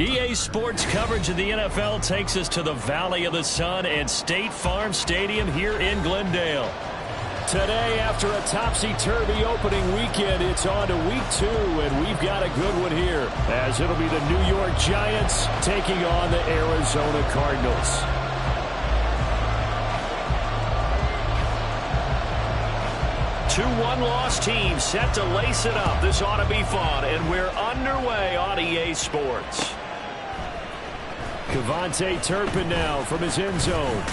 EA Sports coverage of the NFL takes us to the Valley of the Sun and State Farm Stadium here in Glendale. Today, after a topsy-turvy opening weekend, it's on to week 2, and we've got a good one here, as it'll be the New York Giants taking on the Arizona Cardinals. Two one-loss teams set to lace it up. This ought to be fun, and we're underway on EA Sports. Cavante Turpin now from his end zone.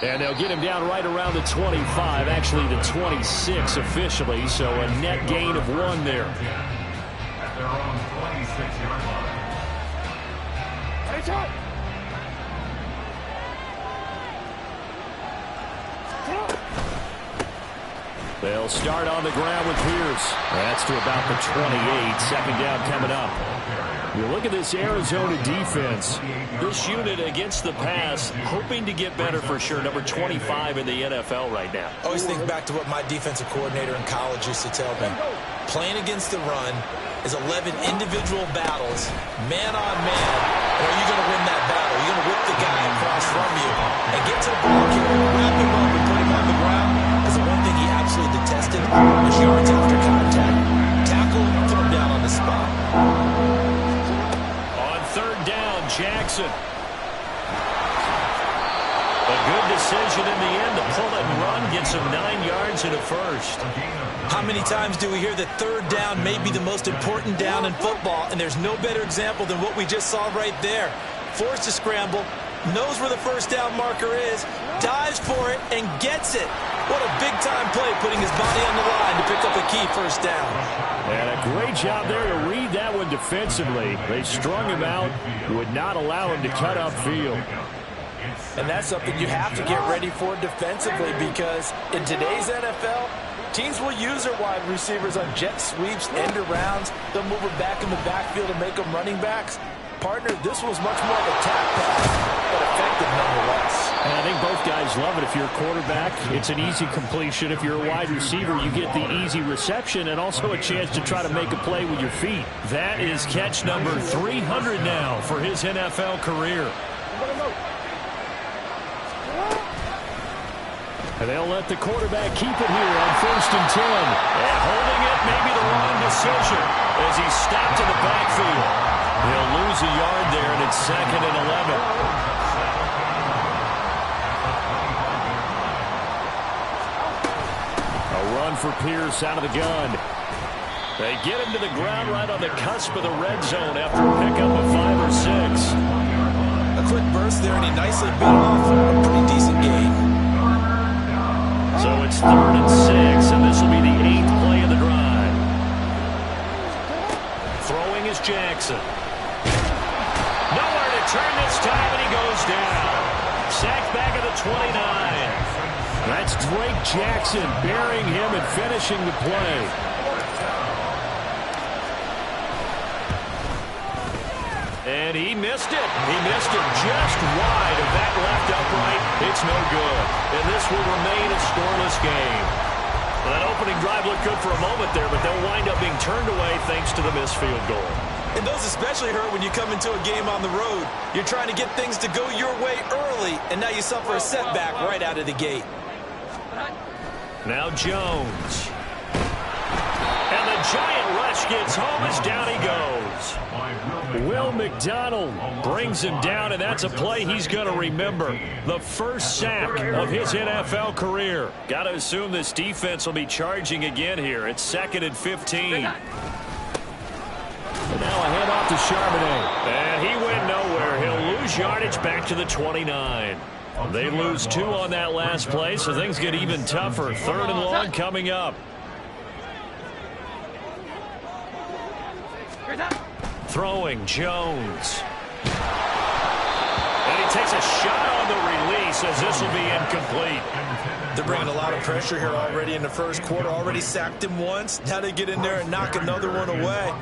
And they'll get him down right around the 25, actually the 26 officially, so a net gain of 1 there. At their own 26-yard line. They'll start on the ground with Pierce. That's to about the 28. Second down coming up. You look at this Arizona defense. This unit against the pass, hoping to get better for sure. Number 25 in the NFL right now. I always think back to what my defensive coordinator in college used to tell me. Playing against the run is 11 individual battles, man on man. And are you going to win that battle? Are you going to whip the guy across from you and get to the ball carrier, wrap him up, and put him on the ground? That's the one thing he absolutely detested was yards after contact. Tackle, put him down on the spot. Jackson. A good decision in the end to pull it and run, gets him 9 yards and a first. How many times do we hear that third down may be the most important down in football, and there's no better example than what we just saw right there. Forced to scramble, knows where the first down marker is, dives for it, and gets it. What a big-time play, putting his body on the line to pick up a key first down. And a great job there to read that one defensively. They strung him out, would not allow him to cut upfield. And that's something you have to get ready for defensively, because in today's NFL, teams will use their wide receivers on jet sweeps, end arounds. They'll move them back in the backfield and make them running backs. Partner, this was much more of a tap pass, but effective nonetheless. And I think both guys love it. If you're a quarterback, it's an easy completion. If you're a wide receiver, you get the easy reception and also a chance to try to make a play with your feet. That is catch number 300 now for his NFL career. And they'll let the quarterback keep it here on 1st and 10. And holding it may be the wrong decision as he's stopped in the backfield. He'll lose a yard there, and it's 2nd and 11. A run for Pierce out of the gun. They get him to the ground right on the cusp of the red zone after a pickup of 5 or 6. A quick burst there, and he nicely bit off a pretty decent gain. So it's 3rd and 6, and this will be the 8th play of the drive. Throwing is Jackson. Nowhere to turn this time, and he goes down. Sacked back at the 29. That's Drake Jackson burying him and finishing the play. And he missed it. He missed it just wide of that left upright. It's no good. And this will remain a scoreless game. Well, that opening drive looked good for a moment there, but they'll wind up being turned away thanks to the missed field goal. And those especially hurt when you come into a game on the road. You're trying to get things to go your way early, and now you suffer a setback right out of the gate. Now Jones. And the giant rush gets home as down he goes. Will McDonald brings him down, and that's a play he's going to remember. The first sack of his NFL career. Got to assume this defense will be charging again here. It's 2nd and 15. And now a handoff to Charbonnet. And he went nowhere. He'll gains yardage back to the 29. They lose 2 on that last play, so things get even tougher. 3rd and long coming up. Throwing Jones. And he takes a shot on the release as this will be incomplete. They're bringing a lot of pressure here already in the first quarter. Already sacked him once. Now they get in there and knock another one away.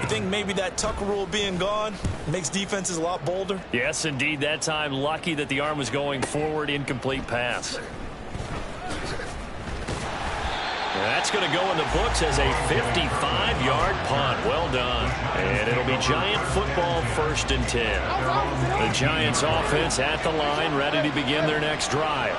You think maybe that Tucker rule being gone makes defenses a lot bolder? Yes, indeed. That time, lucky that the arm was going forward. Incomplete pass. That's going to go in the books as a 55-yard punt. Well done. And it'll be Giant football 1st and 10. The Giants offense at the line, ready to begin their next drive.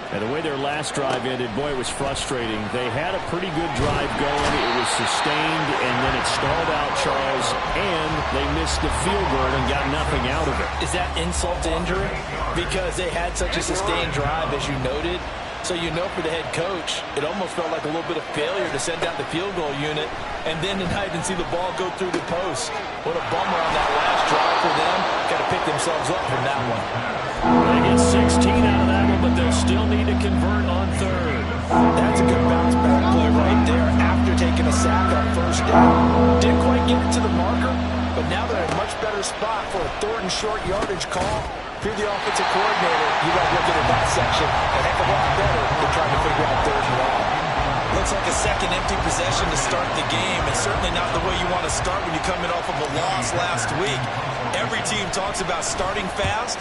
And the way their last drive ended, boy, it was frustrating. They had a pretty good drive going. It was sustained, and then it stalled out, Charles, and they missed the field goal and got nothing out of it. Is that insult to injury? Because they had such a sustained drive, as you noted. So you know for the head coach, it almost felt like a little bit of failure to send out the field goal unit and then to not even see the ball go through the post. What a bummer on that last drive for them. Got to pick themselves up from that one. They get 16 out of that one, but they'll still need to convert on 3rd. That's a good bounce back play right there after taking a sack on 1st down. Didn't quite get it to the marker, but now they're in a much better spot for a 3rd and short yardage call. If you're the offensive coordinator, you got to look at that section a heck of a lot better than trying to figure out 3rd and long. Looks like a second empty possession to start the game, and certainly not the way you want to start when you're coming off of a loss last week. Every team talks about starting fast.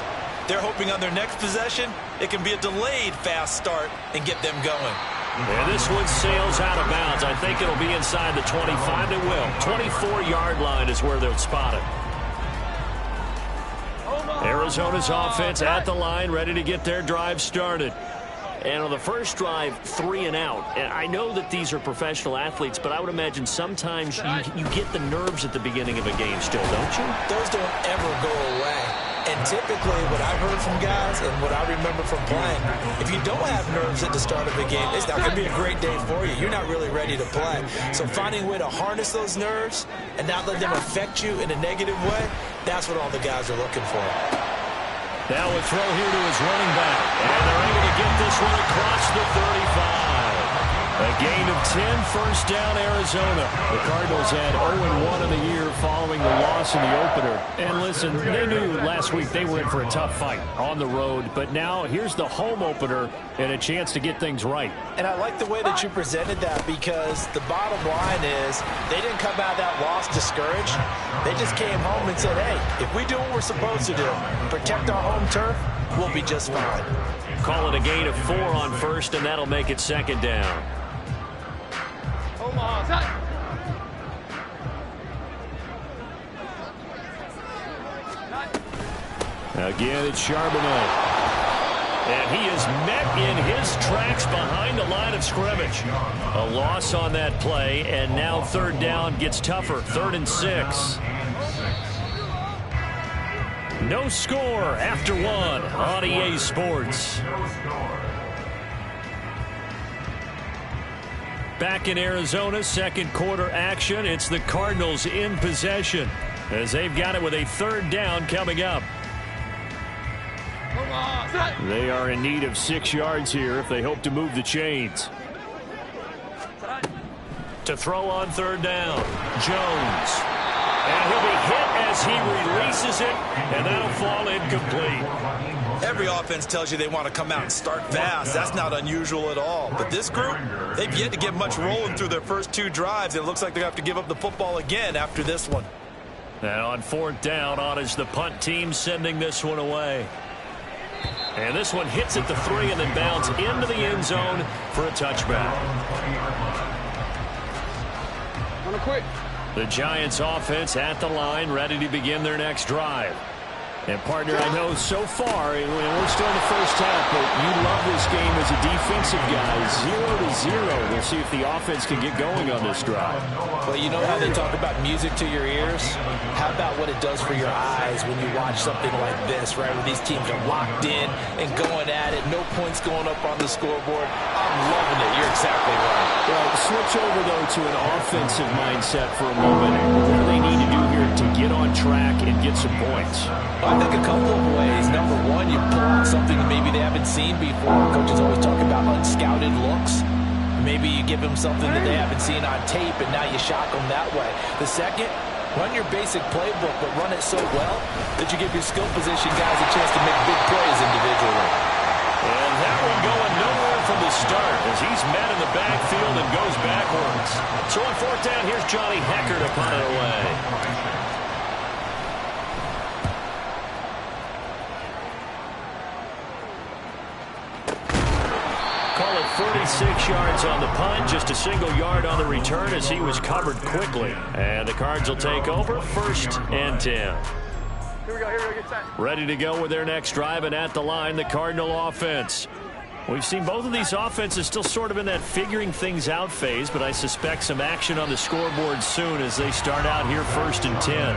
They're hoping on their next possession, it can be a delayed fast start and get them going. And this one sails out of bounds. I think it'll be inside the 25. It will. 24-yard line is where they'll spot it. Arizona's offense at the line, ready to get their drive started. And on the first drive, 3 and out. And I know that these are professional athletes, but I would imagine sometimes you get the nerves at the beginning of a game still, don't you? Those don't ever go away. And typically what I've heard from guys and what I remember from playing, if you don't have nerves at the start of a game, it's not going to be a great day for you. You're not really ready to play. So finding a way to harness those nerves and not let them affect you in a negative way, that's what all the guys are looking for. Now a throw here to his running back. And they're able to get this one across the 35. A gain of 10, first down, Arizona. The Cardinals had 0-1 in the year following the loss in the opener. And listen, they knew last week they were in for a tough fight on the road. But now here's the home opener and a chance to get things right. And I like the way that you presented that, because the bottom line is they didn't come out of that loss discouraged. They just came home and said, hey, if we do what we're supposed to do, protect our home turf, we'll be just fine. Call it a gain of 4 on first, and that'll make it 2nd down. Again, it's Charbonnet. And he is met in his tracks behind the line of scrimmage. A loss on that play, and now 3rd down gets tougher. 3rd and 6. No score after 1 on EA Sports. Back in Arizona, 2nd quarter action. It's the Cardinals in possession as they've got it with a 3rd down coming up. They are in need of 6 yards here if they hope to move the chains. To throw on 3rd down, Jones. And he'll be hit as he releases it, and that'll fall incomplete. Every offense tells you they want to come out and start fast. That's not unusual at all. But this group, they've yet to get much rolling through their first 2 drives. And it looks like they're going to have to give up the football again after this one. And on 4th down, on is the punt team sending this one away. And this one hits at the 3 and then bounds into the end zone for a touchback. The Giants offense at the line, ready to begin their next drive. And, partner, I know so far, we're still in the first half, but you love this game as a defensive guy. 0-0. We'll see if the offense can get going on this drive. Well, you know how they talk about music to your ears? How about what it does for your eyes when you watch something like this, right, where these teams are locked in, and going at it. No points going up on the scoreboard. I'm loving it. You're exactly right. Well, switch over, though, to an offensive mindset for a moment. What do they need to do here to get on track and get some points? I think a couple of ways. Number one, you pull out something that maybe they haven't seen before. Coaches always talk about unscouted looks. Maybe you give them something that they haven't seen on tape, and now you shock them that way. The second, run your basic playbook, but run it so well that you give your skill position guys a chance to make big plays individually. And that one going nowhere from the start as he's met in the backfield and goes backwards. So on fourth down, here's Johnny Hecker to punt it away. Call it 46 yards on the punt, just a single yard on the return as he was covered quickly. And the Cards will take over, 1st and 10. Here we go, get set. Ready to go with their next drive, and at the line, the Cardinal offense. We've seen both of these offenses still sort of in that figuring things out phase, but I suspect some action on the scoreboard soon as they start out here 1st and 10.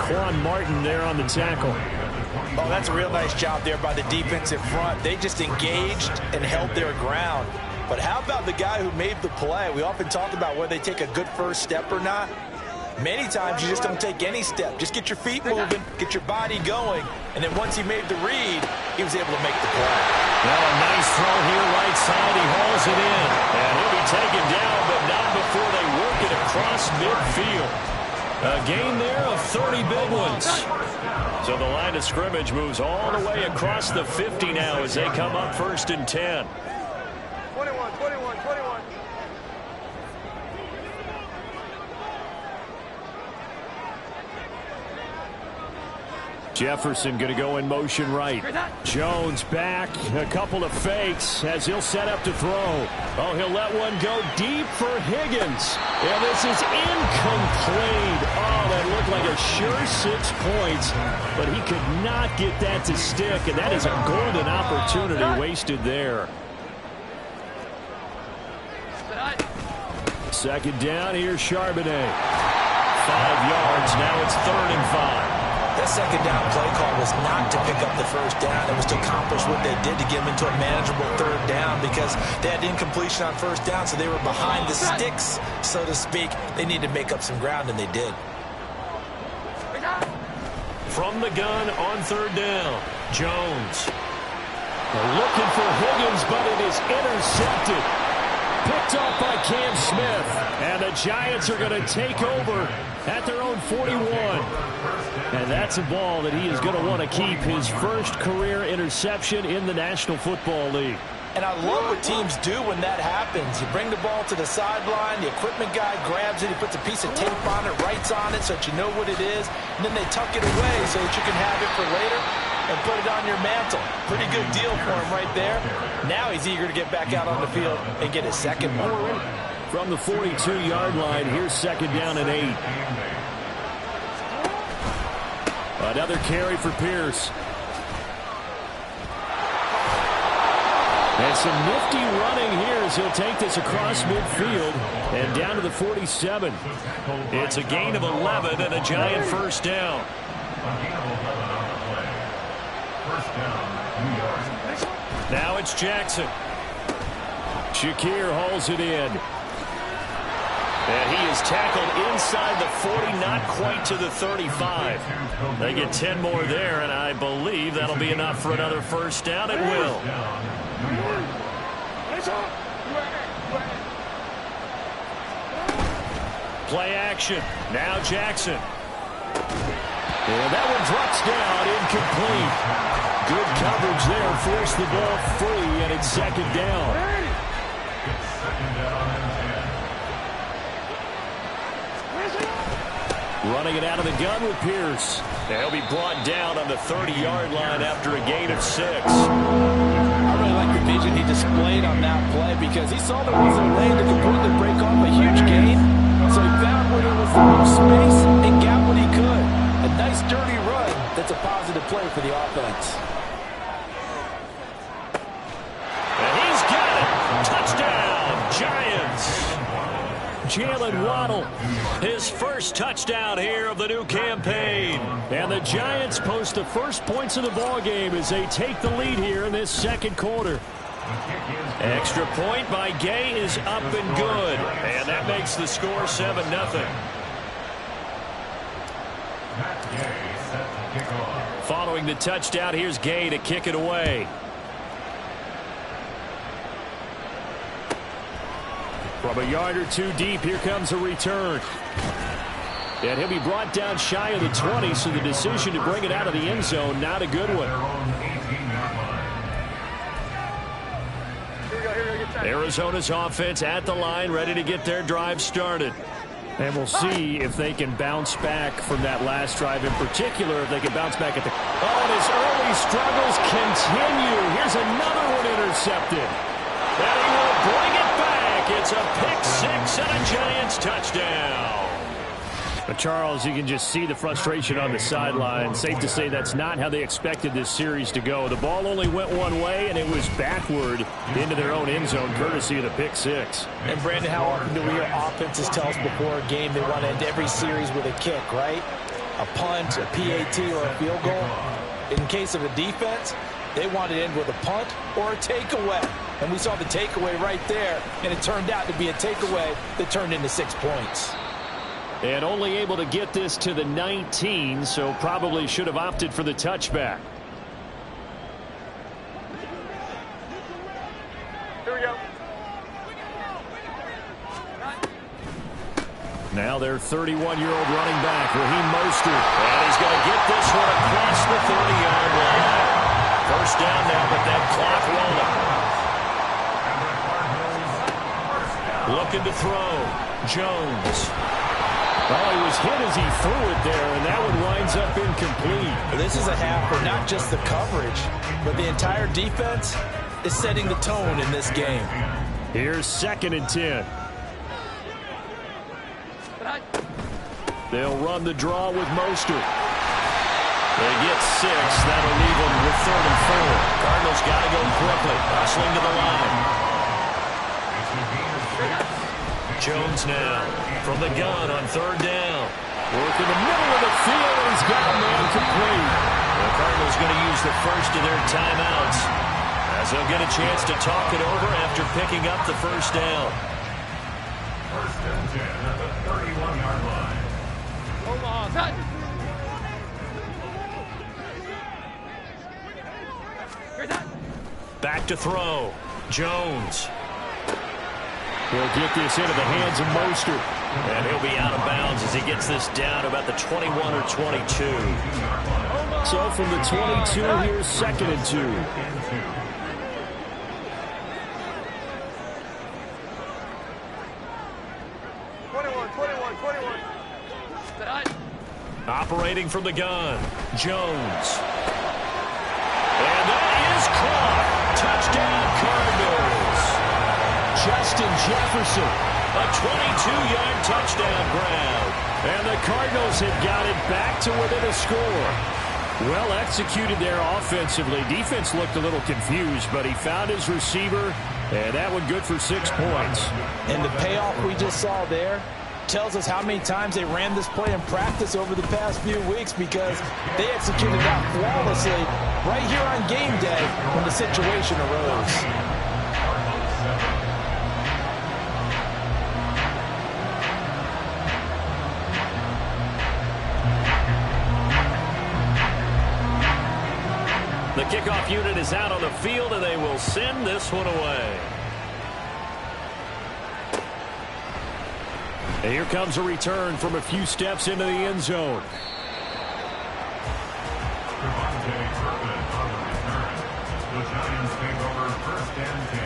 Quan Martin there on the tackle. Oh, that's a real nice job there by the defensive front. They just engaged and held their ground. But how about the guy who made the play? We often talk about whether they take a good first step or not. Many times you just don't take any step. Just get your feet moving, get your body going, and then once he made the read, he was able to make the play. Well, a nice throw here right side. He hauls it in. And he'll be taken down, but not before they work it across midfield. A gain there of 30 big ones. So the line of scrimmage moves all the way across the 50 now as they come up 1st and 10. 21. Jefferson going to go in motion right. Jones back. A couple of fakes as he'll set up to throw. Oh, he'll let one go deep for Higgins. And this is incomplete. Oh, that looked like a sure 6 points. But he could not get that to stick. And that is a golden opportunity wasted there. 2nd down. Here's Charbonnet. 5 yards. Now it's 3rd and 5. That 2nd down play call was not to pick up the 1st down. It was to accomplish what they did to get them into a manageable 3rd down because they had incompletion on 1st down, so they were behind the sticks, so to speak. They needed to make up some ground, and they did. From the gun on 3rd down, Jones. They're looking for Higgins, but it is intercepted. Picked off by Cam Smith. And the Giants are going to take over at their own 41. And that's a ball that he is going to want to keep, his first career interception in the National Football League. And I love what teams do when that happens. You bring the ball to the sideline, the equipment guy grabs it, he puts a piece of tape on it, writes on it so that you know what it is, and then they tuck it away so that you can have it for later and put it on your mantle. Pretty good deal for him right there. Now he's eager to get back out on the field and get his 2nd one. From the 42-yard line, here's 2nd down and 8. Another carry for Pierce. And some nifty running here as he'll take this across midfield and down to the 47. It's a gain of 11 and a Giant 1st down. Now it's Jackson. Shakir hauls it in. And he is tackled inside the 40, not quite to the 35. They get 10 more there, and I believe that'll be enough for another 1st down. It will. Play action. Now Jackson. And that one drops down, incomplete. Good coverage there, forced the ball free, and it's 2nd down. Running it out of the gun with Pierce. And he'll be brought down on the 30-yard line after a gain of 6. I really like the vision he displayed on that play because he saw there was a lane to completely break off a huge gain. So he found where there was the most space and got what he could. A nice dirty run that's a positive play for the offense. And he's got it. Touchdown, Giants. Jalen Waddle, his first touchdown here of the new campaign. And the Giants post the first points of the ballgame as they take the lead here in this second quarter. Extra point by Gay is up and good. And that makes the score 7-0. Following the touchdown, here's Gay to kick it away. From a yard or two deep, here comes a return. And he'll be brought down shy of the 20, so the decision to bring it out of the end zone, not a good one. Arizona's offense at the line, ready to get their drive started. And we'll see if they can bounce back from that last drive in particular, if they can bounce back at the... Oh, and his early struggles continue. Here's another one intercepted. And he will bring it back. It's a pick six and a Giants touchdown. But Charles, you can just see the frustration on the sideline. Safe to say that's not how they expected this series to go. The ball only went one way, and it was backward into their own end zone, courtesy of the pick six. And, Brandon, how often do we hear offenses tell us before a game they want to end every series with a kick, right? A punt, a PAT, or a field goal. In case of a defense, they want to end with a punt or a takeaway. And we saw the takeaway right there, and it turned out to be a takeaway that turned into 6 points. And only able to get this to the 19, so probably should have opted for the touchback. Here we go. Now their 31-year-old running back, Raheem Mostert. And he's going to get this one across the 30-yard line. First down now, but that clock rolling. Looking to throw. Jones. Well, he was hit as he threw it there, and that one winds up incomplete. This is a half where not just the coverage, but the entire defense is setting the tone in this game. Here's 2nd and 10. They'll run the draw with Mostert. They get 6. That'll leave them with 3rd and 4. Cardinals got to go quickly. Hustling to the line. Jones now from the gun on 3rd down. Work in the middle of the field, and he's got a man complete. The Cardinals going to use the first of their timeouts as they'll get a chance to talk it over after picking up the first down. 1st and 10 at the 31-yard line. Back to throw. Jones. He'll get this into the hands of Mostert. And he'll be out of bounds as he gets this down about the 21 or 22. So from the 22, here's 2nd and 2. Operating from the gun, Jones. And that is caught. Touchdown, Cardinals. Justin Jefferson, a 22-yard touchdown grab. And the Cardinals have got it back to within a score. Well executed there offensively. Defense looked a little confused, but he found his receiver, and that one good for 6 points. And the payoff we just saw there tells us how many times they ran this play in practice over the past few weeks, because they executed that flawlessly right here on game day when the situation arose. The kickoff unit is out on the field, and they will send this one away. And here comes a return from a few steps into the end zone. The Giants take over 1st and 10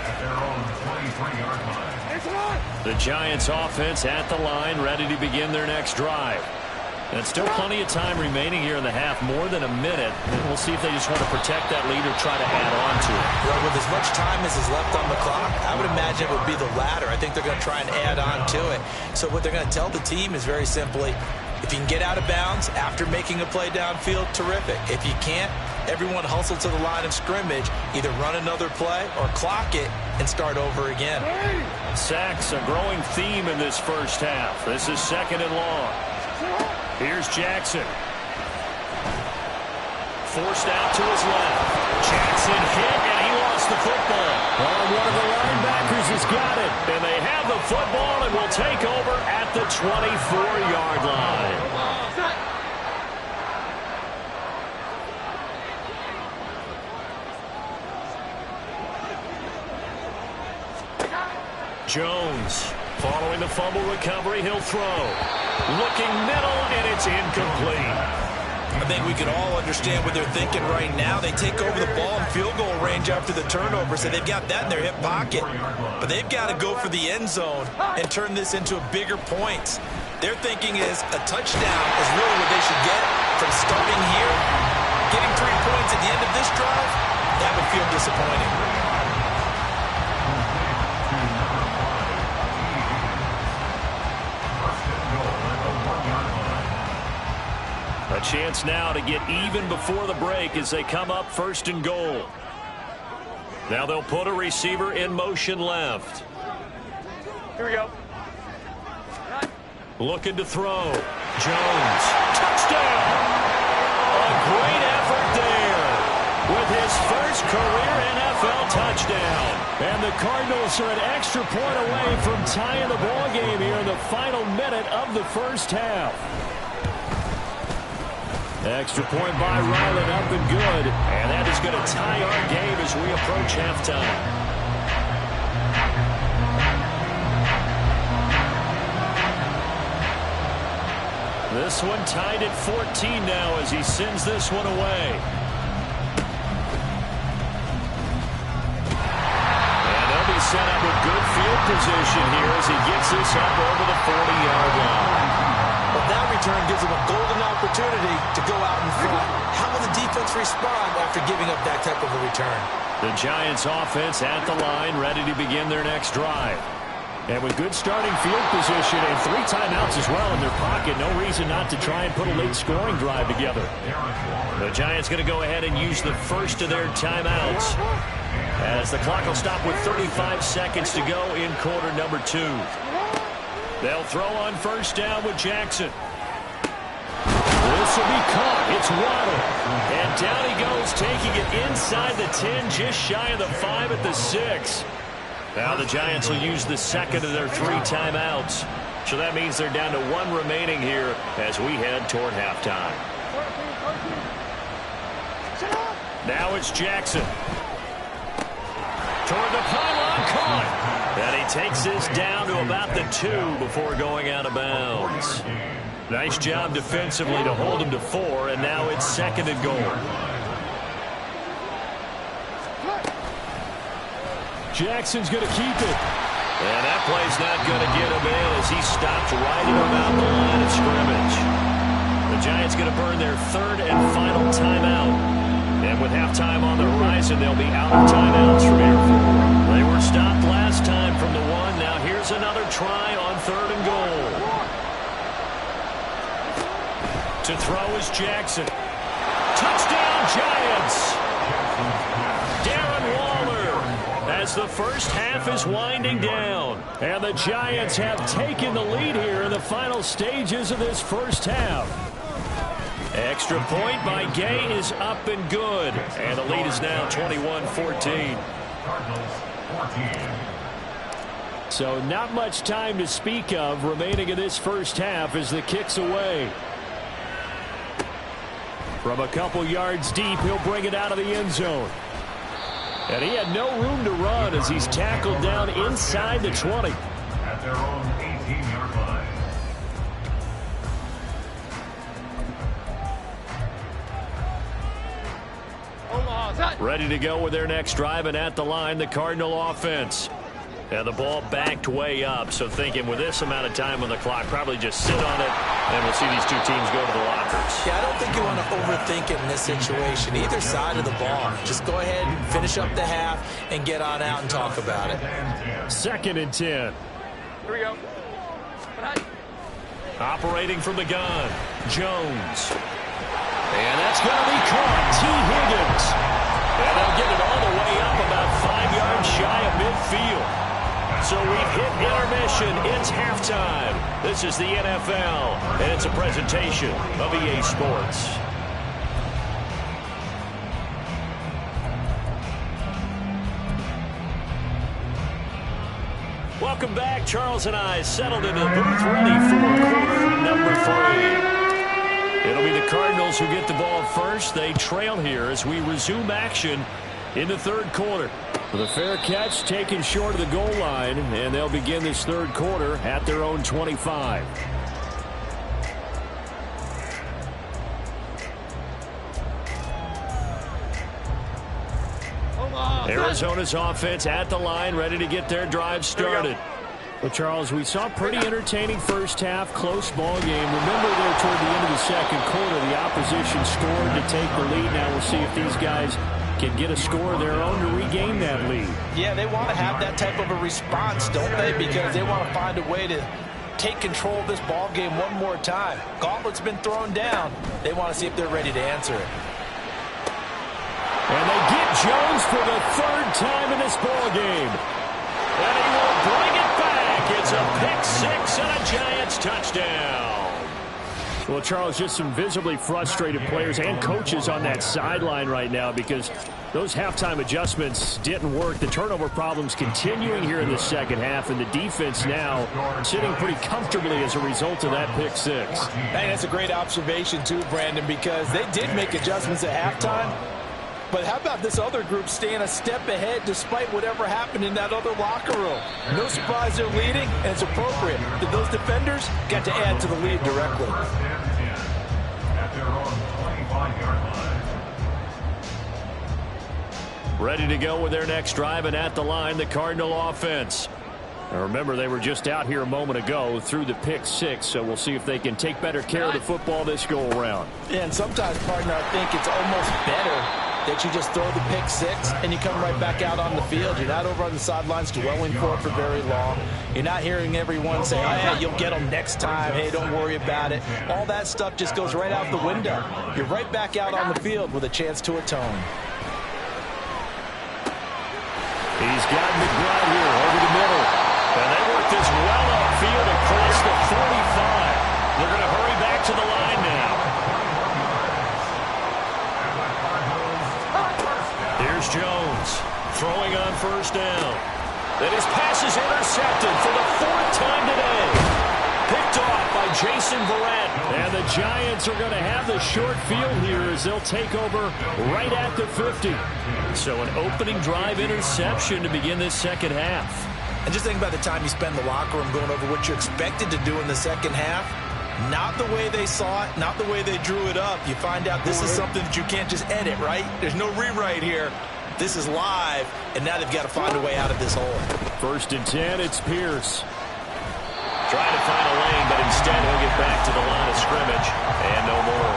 at their own 23-yard line. The Giants offense at the line, ready to begin their next drive. And still plenty of time remaining here in the half, more than a minute. And we'll see if they just want to protect that lead or try to add on to it. Well, with as much time as is left on the clock, I would imagine it would be the latter. I think they're going to try and add on to it. So what they're going to tell the team is very simply, If you can get out of bounds after making a play downfield, terrific. If you can't, everyone hustle to the line of scrimmage, either run another play or clock it and start over again. Sacks, a growing theme in this first half. This is 2nd and long. Here's Jackson. Forced out to his left. Jackson hit, and he lost the football. Well, one of the linebackers has got it. And they have the football and will take over at the 24-yard line. Jones, following the fumble recovery, he'll throw. Looking middle, and it's incomplete. I think we can all understand what they're thinking right now. They take over the ball in field goal range after the turnover, so they've got that in their hip pocket. But they've got to go for the end zone and turn this into a bigger points. Their thinking is a touchdown is really what they should get from starting here. Getting 3 points at the end of this drive, that would feel disappointing. A chance now to get even before the break as they come up 1st and goal. Now they'll put a receiver in motion left. Here we go. Looking to throw. Jones. Touchdown! A great effort there with his first career NFL touchdown. And the Cardinals are an extra point away from tying the ball game here in the final minute of the first half. Extra point by Ryland, up and good. And that is going to tie our game as we approach halftime. This one tied at 14 now as he sends this one away. And they'll be set up with good field position here as he gets this up over the 40-yard line. Well, that return gives them a golden opportunity to go out in front. How will the defense respond after giving up that type of a return? The Giants offense at the line, ready to begin their next drive. And with good starting field position and 3 timeouts as well in their pocket, no reason not to try and put a late scoring drive together. The Giants going to go ahead and use the first of their timeouts as the clock will stop with 35 seconds to go in quarter number 2. They'll throw on 1st down with Jackson. This will be caught. It's Waddle. And down he goes, taking it inside the 10, just shy of the 5 at the 6. Now the Giants will use the 2nd of their 3 timeouts. So that means they're down to 1 remaining here as we head toward halftime. Now it's Jackson. Toward the pylon, caught. And he takes this down to about the 2 before going out of bounds. Nice job defensively to hold him to 4, and now it's 2nd and goal. Jackson's going to keep it. And that play's not going to get him in as he stopped right at about the line of scrimmage. The Giants going to burn their 3rd and final timeout. And with halftime on the horizon, they'll be out of timeouts from here forward. They were stopped last time from the 1. Now here's another try on 3rd and goal. To throw is Jackson. Touchdown, Giants! Darren Waller as the first half is winding down. And the Giants have taken the lead here in the final stages of this first half. Extra point by Gay is up and good. And the lead is now 21-14. So not much time to speak of remaining in this first half as the kick's away. From a couple yards deep, he'll bring it out of the end zone. And he had no room to run as he's tackled down inside the 20. At their own 18-yard line. Ready to go with their next drive, and at the line, the Cardinal offense. And the ball backed way up, so thinking with this amount of time on the clock, probably just sit on it, and we'll see these 2 teams go to the lockers. Yeah, I don't think you want to overthink it in this situation. Either side of the ball. Just go ahead and finish up the half and get on out and talk about it. 2nd and 10. Here we go. Operating from the gun, Jones. And that's going to be caught. T. Higgins. And they'll get it all the way up about 5 yards shy of midfield. So we've hit intermission. It's halftime. This is the NFL, and it's a presentation of EA Sports. Welcome back. Charles and I settled into the booth ready for quarter number 3. It'll be the Cardinals who get the ball first. They trail here as we resume action in the third quarter. With a fair catch taken short of the goal line, and they'll begin this third quarter at their own 25. Arizona's offense at the line, ready to get their drive started. Well, Charles, we saw a pretty entertaining first half, close ball game. Remember there toward the end of the second quarter, the opposition scored to take the lead. Now we'll see if these guys can get a score of their own to regain that lead. Yeah, they want to have that type of a response, don't they? Because they want to find a way to take control of this ball game one more time. Gauntlet's been thrown down. They want to see if they're ready to answer it. And they get Jones for the third time in this ball game. And he will bring it back. It's a pick 6 and a Giants touchdown. Well, Charles, just some visibly frustrated players and coaches on that sideline right now because those halftime adjustments didn't work. The turnover problems continuing here in the second half, and the defense now sitting pretty comfortably as a result of that pick 6. Hey, that's a great observation too, Brandon, because they did make adjustments at halftime. But how about this other group staying a step ahead despite whatever happened in that other locker room? No surprise they're leading, and it's appropriate that those defenders got to add to the lead directly. At their own 25-yard line. Ready to go with their next drive, and at the line, the Cardinal offense. Now remember, they were just out here a moment ago through the pick 6, so we'll see if they can take better care of the football this go-around. Yeah, and sometimes, partner, I think it's almost better that you just throw the pick 6 and you come right back out on the field. You're not over on the sidelines dwelling for it for very long. You're not hearing everyone say, oh, yeah, you'll get them next time. Hey, don't worry about it. All that stuff just goes right out the window. You're right back out on the field with a chance to atone. He's got McBride here over the middle. And they work this well upfield across the 45. They're going to hurry back to the line now. Here's Jones throwing on first down. Then his pass is intercepted for the 4th time today. Picked off by Jason Verrett. And the Giants are going to have the short field here as they'll take over right at the 50. So an opening drive interception to begin this second half. And just think about the time you spend in the locker room going over what you expected to do in the second half. Not the way they saw it, not the way they drew it up. You find out this is something that you can't just edit, right? There's no rewrite here. This is live, and now they've got to find a way out of this hole. 1st and 10, it's Pierce. Trying to find a lane, but instead he'll get back to the line of scrimmage. And no more.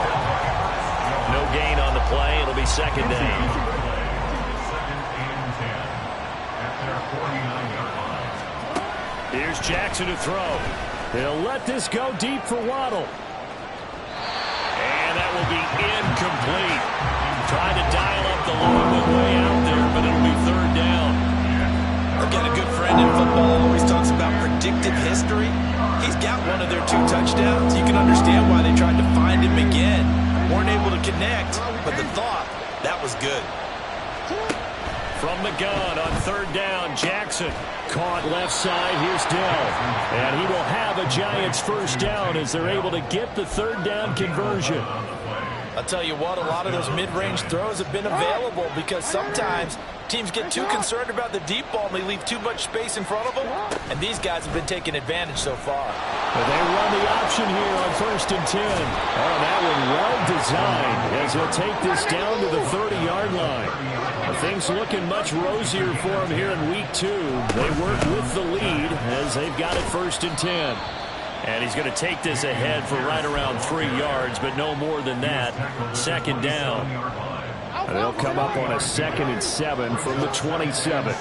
No gain on the play. It'll be second down. Second and 10 at their 49-yard line. Here's Jackson to throw. He'll let this go deep for Waddle. And that will be incomplete. Trying to dial up the long way out there, but it'll be 3rd down. I've got a good friend in football who always talks about predictive history. He's got one of their 2 touchdowns. You can understand why they tried to find him again. Weren't able to connect, but the thought, that was good. From the gun on 3rd down, Jackson caught left side. Here's Dell. And he will have a Giants first down as they're able to get the 3rd down conversion. I'll tell you what, a lot of those mid-range throws have been available because sometimes teams get too concerned about the deep ball and they leave too much space in front of them. And these guys have been taking advantage so far. But they run the option here on 1st and 10. Oh, that one well designed as he'll take this down to the 30-yard line. Things looking much rosier for him here in week 2. They work with the lead as they've got it 1st and 10. And he's going to take this ahead for right around 3 yards, but no more than that. 2nd down. And they'll come up on a 2nd and 7 from the 27.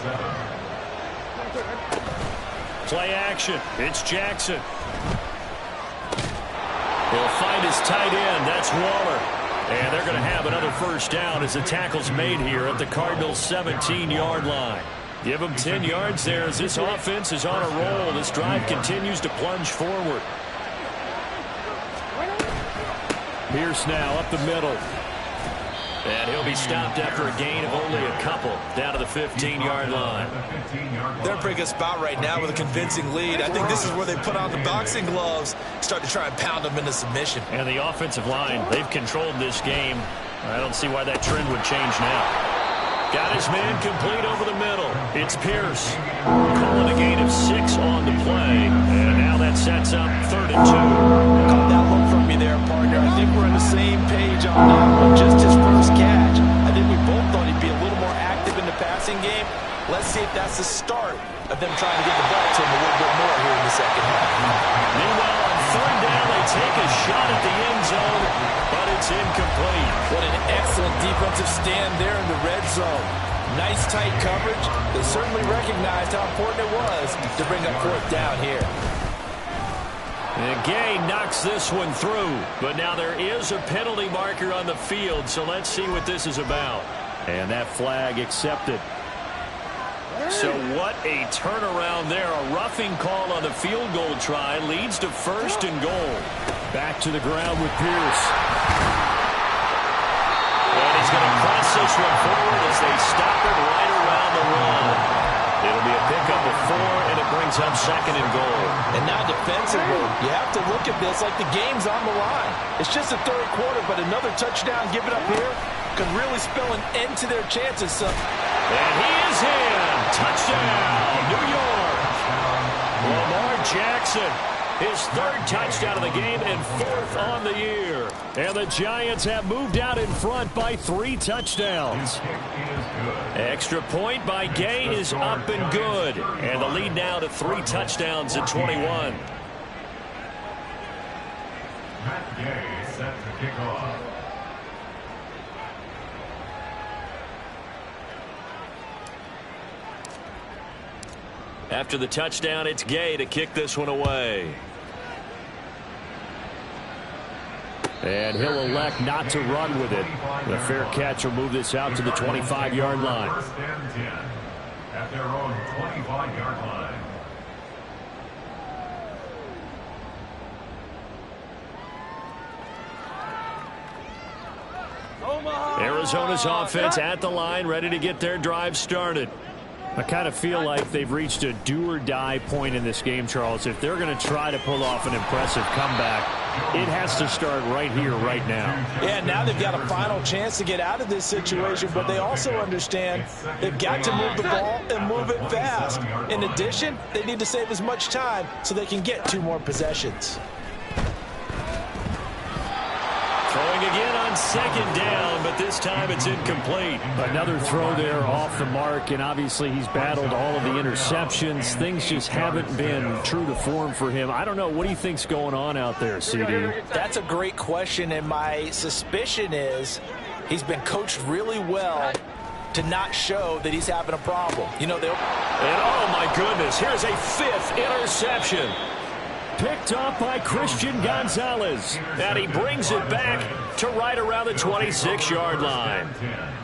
Play action. It's Jackson. He'll find his tight end. That's Waller. And they're going to have another first down as the tackle's made here at the Cardinals' 17-yard line. Give them 10 yards there as this offense is on a roll. This drive continues to plunge forward. Pierce now up the middle. And he'll be stopped after a gain of only a couple down to the 15-yard line. They're in a pretty good spot right now with a convincing lead. I think this is where they put on the boxing gloves, start to try and pound them into submission. And the offensive line, they've controlled this game. I don't see why that trend would change now. Got his man complete over the middle. It's Pierce. Calling a gain of 6 on the play. And now that sets up 3rd and 2. Caught that look from me there, partner. I think we're on the same page on that one. Just his first catch. I think we both thought he'd be a little more active in the passing game. Let's see if that's the start of them trying to get the ball to him a little bit more here in the second half. Meanwhile, on 3rd down, they take a shot at the end zone, but it's incomplete. What an excellent defensive stand there in the red zone. Nice tight coverage. They certainly recognized how important it was to bring up 4th down here. And Gay knocks this one through, but now there is a penalty marker on the field, so let's see what this is about. And that flag accepted. So what a turnaround there. A roughing call on the field goal try leads to 1st and goal. Back to the ground with Pierce. And he's going to press this one forward as they stop it right around the run. It'll be a pickup of 4, and it brings up 2nd and goal. And now defensively, you have to look at this like the game's on the line. It's just the 3rd quarter, but another touchdown given up here could really spell an end to their chances. And he is in. Touchdown, New York. Lamar Jackson, his 3rd touchdown of the game and 4th on the year. And the Giants have moved out in front by 3 touchdowns. Extra point by Gay is up and good. And the lead now to 3 touchdowns at 21. Matt Gay set to kick off. After the touchdown, it's Gay to kick this one away. And he'll elect not to run with it. The fair catch will move this out to the 25-yard line. 1st and 10 at their own 25-yard line. Arizona's offense at the line, ready to get their drive started. I kind of feel like they've reached a do-or-die point in this game, Charles. If they're going to try to pull off an impressive comeback, it has to start right here, right now. Yeah, now they've got a final chance to get out of this situation, but they also understand they've got to move the ball and move it fast. In addition, they need to save as much time so they can get 2 more possessions. Throwing again on 2nd down, but this time it's incomplete. Another throw there off the mark, and obviously he's battled all of the interceptions. Things just haven't been true to form for him. I don't know. What do you think's going on out there, CD? That's a great question, and my suspicion is he's been coached really well to not show that he's having a problem. You know, and oh, my goodness, here's a 5th interception. Picked off by Christian Gonzalez. And he brings it back to right around the 26-yard line.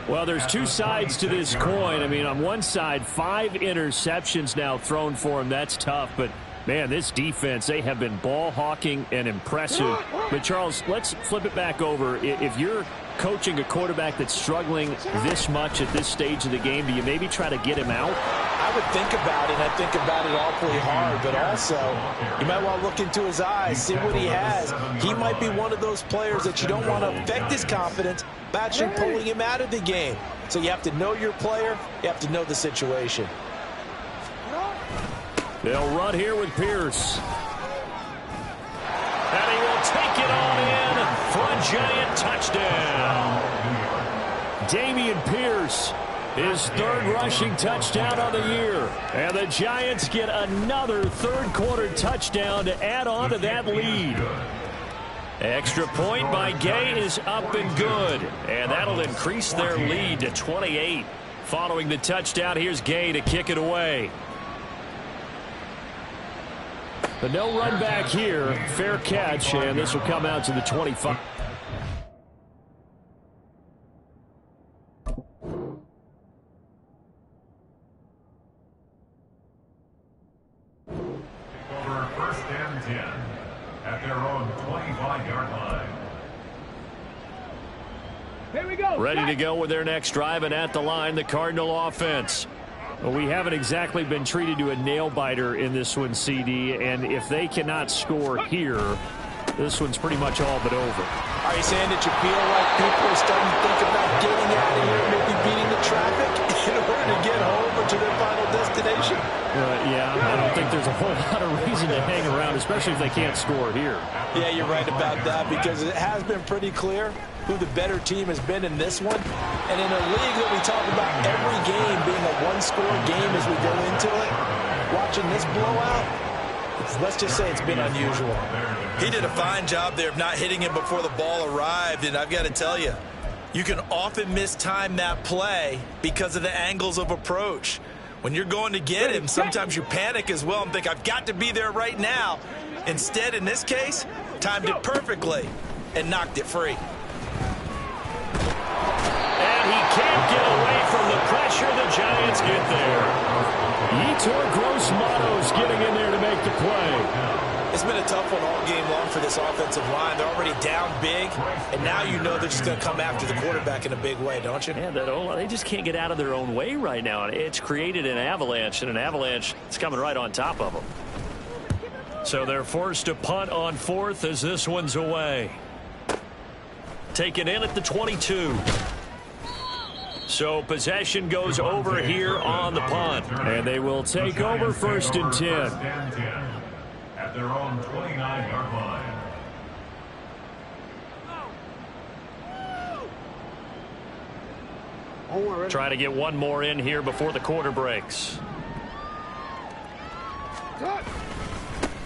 Well, there's 2 sides to this coin. I mean, on one side, 5 interceptions now thrown for him. That's tough. But, man, this defense, they have been ball hawking and impressive. But, Charles, let's flip it back over. If you're coaching a quarterback that's struggling this much at this stage of the game, do you maybe try to get him out? I would think about it. I think about it awfully hard, but also you might want to look into his eyes, see what he has. He might be one of those players that you don't want to affect his confidence by actually pulling him out of the game. So you have to know your player. You have to know the situation. They'll run here with Pierce. And he will take it on in for a Giant touchdown. Dameon Pierce, his 3rd rushing touchdown on the year. And the Giants get another 3rd quarter touchdown to add on to that lead. Extra point by Gay is up and good. And that'll increase their lead to 28. Following the touchdown, here's Gay to kick it away. But no run back here. Fair catch, and this will come out to the 25. Over first and 10 at their own 25-yard line. Here we go. Ready to go with their next drive, and at the line, the Cardinal offense. Well, we haven't exactly been treated to a nail-biter in this one, CD, and if they cannot score here, this one's pretty much all but over. Are you saying that you feel like people are starting to think about getting out of here, maybe beating the traffic in order to get home or to their final destination? Yeah, I don't think there's a whole lot of reason to hang around, especially if they can't score here. Yeah, you're right about that, because it has been pretty clear who the better team has been in this one. And in a league that we talk about every game being a one-score game as we go into it, watching this blowout, let's just say it's been unusual. He did a fine job there of not hitting him before the ball arrived, and I've got to tell you, you can often mistime that play because of the angles of approach. When you're going to get him, sometimes you panic as well and think, I've got to be there right now. Instead, in this case, timed it perfectly and knocked it free. And he can't get away from the pressure. The Giants get there. Yetur Gross-Matos getting in there to make the play. It's been a tough one all game long for this offensive line. They're already down big, and now you know they're just going to come after the quarterback in a big way, don't you? Yeah, they just can't get out of their own way right now. It's created an avalanche, and an avalanche is coming right on top of them. So they're forced to punt on fourth as this one's away. Taken in at the 22. So possession goes over here on the punt. And they will take over first and 10. At their own 29-yard line. Try to get one more in here before the quarter breaks.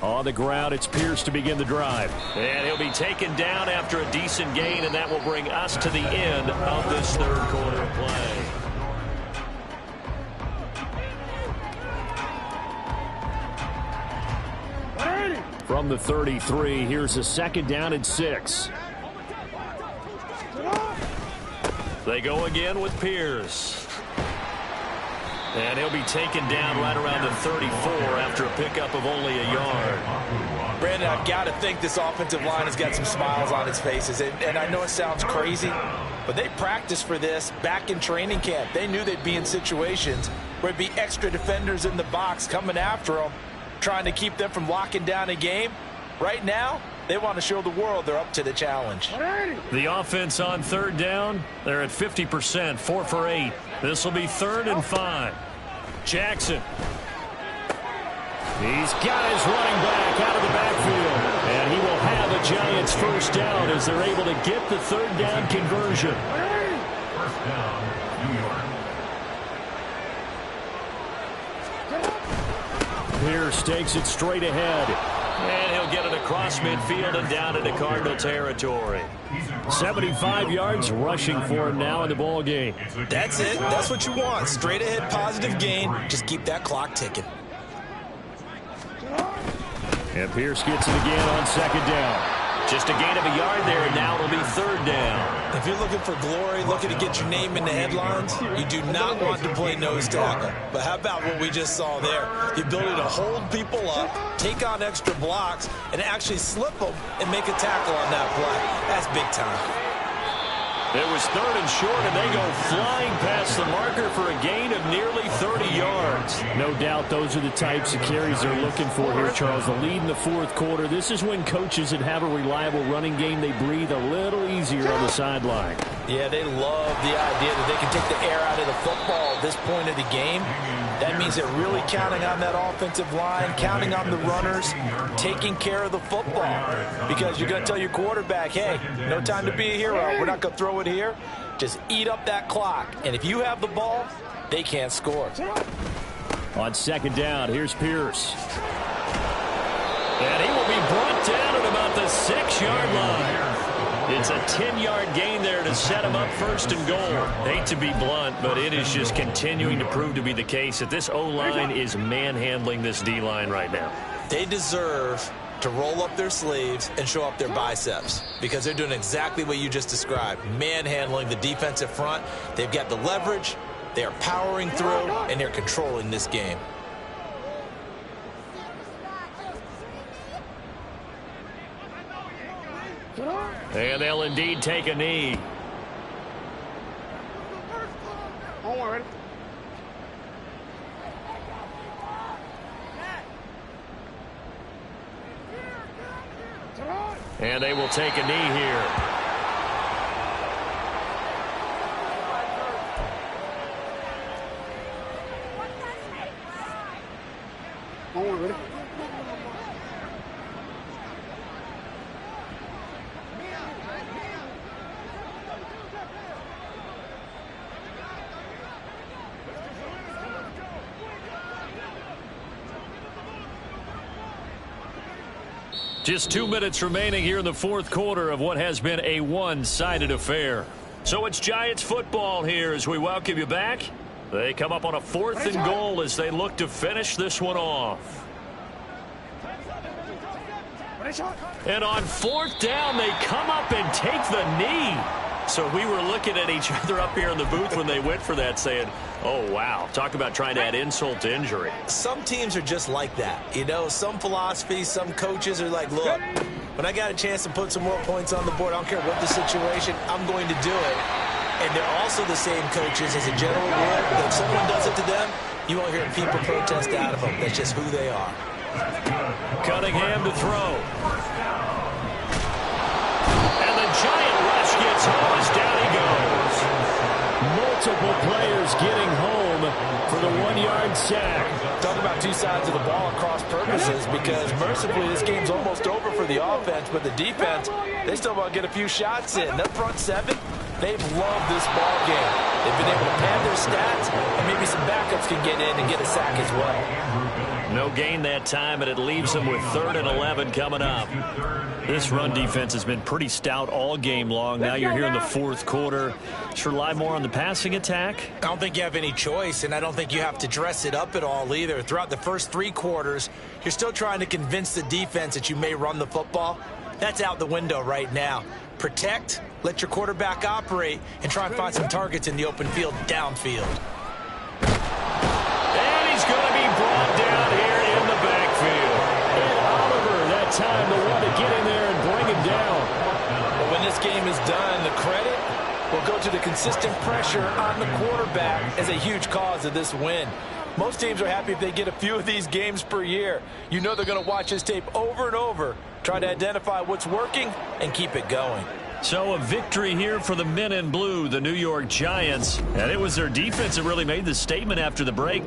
On the ground, it's Pierce to begin the drive. And he'll be taken down after a decent gain, and that will bring us to the end of this third quarter of play. From the 33, here's a second down and 6. They go again with Pierce. And he'll be taken down right around the 34 after a pickup of only a yard. Brandon, I've got to think this offensive line has got some smiles on its faces. And I know it sounds crazy, but they practiced for this back in training camp. They knew they'd be in situations where there'd be extra defenders in the box coming after them, trying to keep them from locking down a game. Right now, they want to show the world they're up to the challenge. The offense on third down, they're at 50%, 4 for 8. This will be 3rd and 5. Jackson. He's got his running back out of the backfield. And he will have a Giants first down as they're able to get the third down conversion. First down, New York. Pierce takes it straight ahead. And he'll get it across midfield and down into Cardinal territory. 75 yards rushing for him now in the ball game. That's it. That's what you want. Straight ahead, positive gain. Just keep that clock ticking. And Pierce gets it again on second down. Just a gain of a yard there, and now it'll be third down. If you're looking for glory, looking to get your name in the headlines, you do not want to play nose tackle. But how about what we just saw there? The ability to hold people up, take on extra blocks, and actually slip them and make a tackle on that play. That's big time. It was 3rd and short, and they go flying past the marker for a gain of nearly 30 yards. No doubt those are the types of carries they're looking for here, Charles. The lead in the fourth quarter. This is when coaches that have a reliable running game, they breathe a little easier on the sideline. Yeah, they love the idea that they can take the air out of the football at this point of the game. That means they're really counting on that offensive line, counting on the runners, taking care of the football. Because you're going to tell your quarterback, hey, no time to be a hero. We're not going to throw it here. Just eat up that clock. And if you have the ball, they can't score. On second down, here's Pierce. And he will be brought down at about the 6-yard line. It's a 10-yard gain there to set him up first and goal. Hate to be blunt, but it is just continuing to prove to be the case that this O-line is manhandling this D-line right now. they deserve to roll up their sleeves and show up their biceps because they're doing exactly what you just described, manhandling the defensive front. They've got the leverage, they are powering through, and they're controlling this game. And they'll indeed take a knee. And they will take a knee here. Just 2 minutes remaining here in the fourth quarter of what has been a one-sided affair. So it's Giants football here as we welcome you back. They come up on a 4th and goal as they look to finish this one off. And on 4th down, they come up and take the knee. So we were looking at each other up here in the booth when they went for that saying, oh, wow, talk about trying to add insult to injury. Some teams are just like that. You know, some philosophies, some coaches are like, look, when I got a chance to put some more points on the board, I don't care what the situation, I'm going to do it. And they're also the same coaches as a general rule. That if someone does it to them, you won't hear people protest out of them. That's just who they are. Cunningham to throw. And the Giant rush gets home as down he goes. Multiple players getting home for the 1-yard sack. Talk about two sides of the ball at cross purposes because mercifully this game's almost over for the offense, but the defense, they still want to get a few shots in. That front seven, they've loved this ball game. They've been able to pad their stats, and maybe some backups can get in and get a sack as well. No gain that time, and it leaves them with 3rd and 11 coming up. This run defense has been pretty stout all game long. Now you're here in the fourth quarter. Should rely more on the passing attack? I don't think you have any choice, and I don't think you have to dress it up at all either. Throughout the first 3 quarters, you're still trying to convince the defense that you may run the football. That's out the window right now. Protect, let your quarterback operate, and try and find some targets in the open field downfield. And he's going to be brought down here in the backfield. And Oliver, that time, the one to get in there and bring him down. But when this game is done, the credit will go to the consistent pressure on the quarterback as a huge cause of this win. Most teams are happy if they get a few of these games per year. You know they're going to watch this tape over and over, try to identify what's working and keep it going. So a victory here for the men in blue, the New York Giants. And it was their defense that really made the statement after the break.